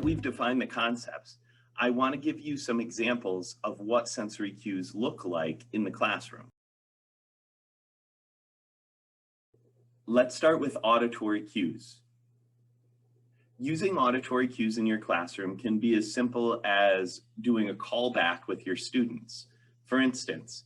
we've defined the concepts, I want to give you some examples of what sensory cues look like in the classroom. Let's start with auditory cues. Using auditory cues in your classroom can be as simple as doing a callback with your students. For instance,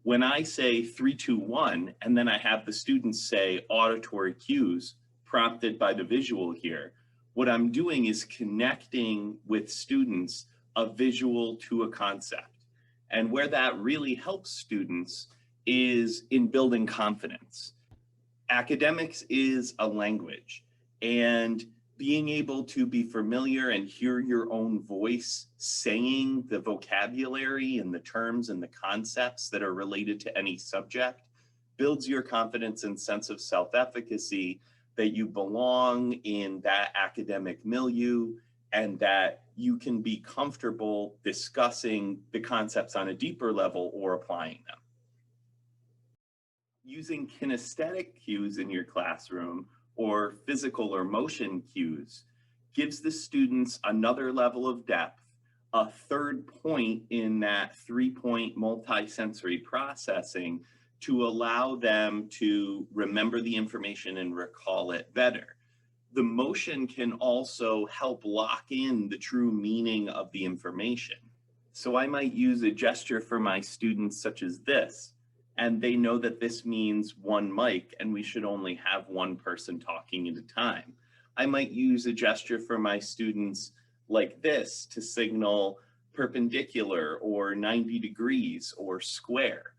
when I say 3, 2, 1, and then I have the students say auditory cues prompted by the visual here, what I'm doing is connecting with students a visual to a concept. And where that really helps students is in building confidence. Academics is a language, and being able to be familiar and hear your own voice saying the vocabulary and the terms and the concepts that are related to any subject builds your confidence and sense of self-efficacy that you belong in that academic milieu and that you can be comfortable discussing the concepts on a deeper level or applying them. Using kinesthetic cues in your classroom or physical or motion cues gives the students another level of depth, a third point in that 3-point multisensory processing to allow them to remember the information and recall it better. The motion can also help lock in the true meaning of the information. So I might use a gesture for my students such as this, and they know that this means one mic and we should only have one person talking at a time. I might use a gesture for my students like this to signal perpendicular or 90 degrees or square.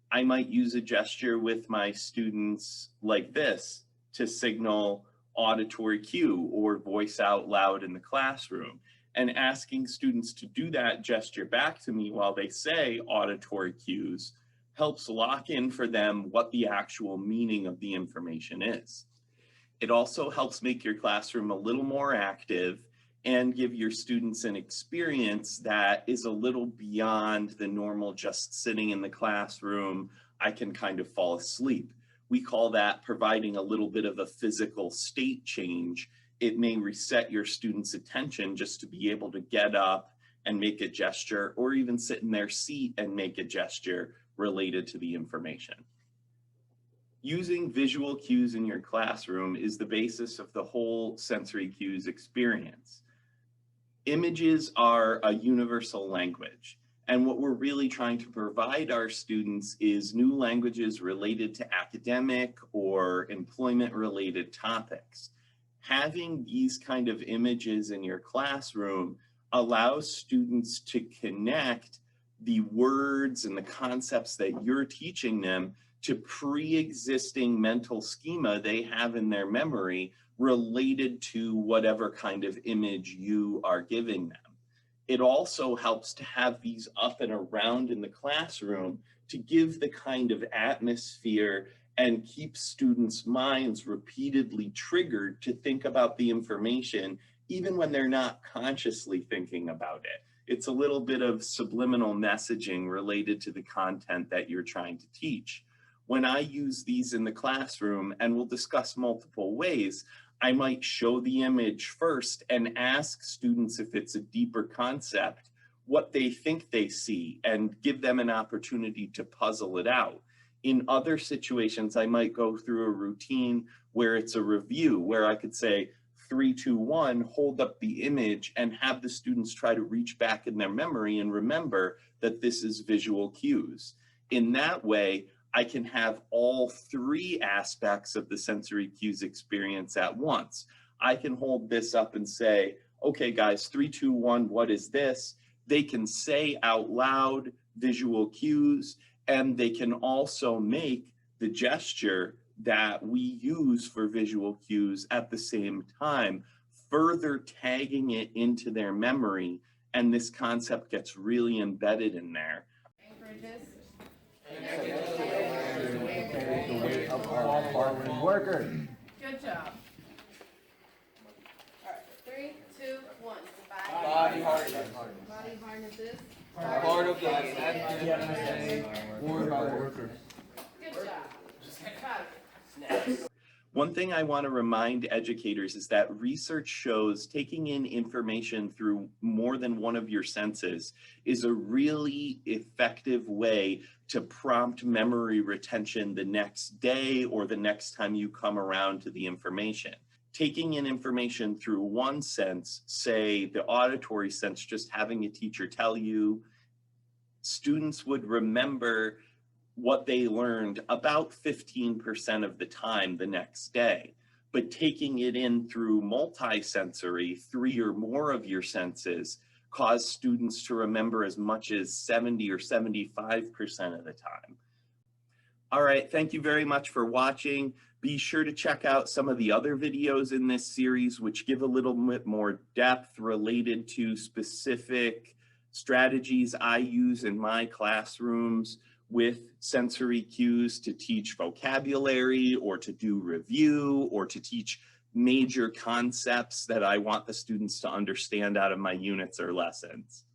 I might use a gesture with my students like this to signal auditory cue or voice out loud in the classroom. And asking students to do that gesture back to me while they say auditory cues helps lock in for them what the actual meaning of the information is. It also helps make your classroom a little more active and give your students an experience that is a little beyond the normal just sitting in the classroom, I can kind of fall asleep. We call that providing a little bit of a physical state change. It may reset your students' attention just to be able to get up and make a gesture, or even sit in their seat and make a gesture related to the information. Using visual cues in your classroom is the basis of the whole sensory cues experience. Images are a universal language, and what we're really trying to provide our students is new languages related to academic or employment-related topics. Having these kind of images in your classroom allows students to connect the words and the concepts that you're teaching them to pre-existing mental schema they have in their memory related to whatever kind of image you are giving them. It also helps to have these up and around in the classroom to give the kind of atmosphere and keep students' minds repeatedly triggered to think about the information even when they're not consciously thinking about it. It's a little bit of subliminal messaging related to the content that you're trying to teach. When I use these in the classroom, and we'll discuss multiple ways, I might show the image first and ask students if it's a deeper concept, what they think they see, and give them an opportunity to puzzle it out. In other situations, I might go through a routine where it's a review, where I could say, 3, 2, 1, hold up the image and have the students try to reach back in their memory and remember that this is visual cues. In that way, I can have all 3 aspects of the sensory cues experience at once. I can hold this up and say, okay guys, 3, 2, 1, what is this? They can say out loud visual cues, and they can also make the gesture that we use for visual cues at the same time, further tagging it into their memory, and this concept gets really embedded in there. Anchorages. The weight of all hard workers. Good job. All right, 3, 2, 1. Body hardness. Body harnesses. Part of the FMCSA worn by workers. Good job. Proud of you. One thing I want to remind educators is that research shows taking in information through more than one of your senses is a really effective way to prompt memory retention the next day or the next time you come around to the information. Taking in information through one sense, say the auditory sense, just having a teacher tell you, students would remember what they learned about 15% of the time the next day. But taking it in through multisensory, 3 or more of your senses, cause students to remember as much as 70 or 75% of the time. All right, thank you very much for watching. Be sure to check out some of the other videos in this series, which give a little bit more depth related to specific strategies I use in my classrooms with sensory cues to teach vocabulary or to do review or to teach major concepts that I want the students to understand out of my units or lessons.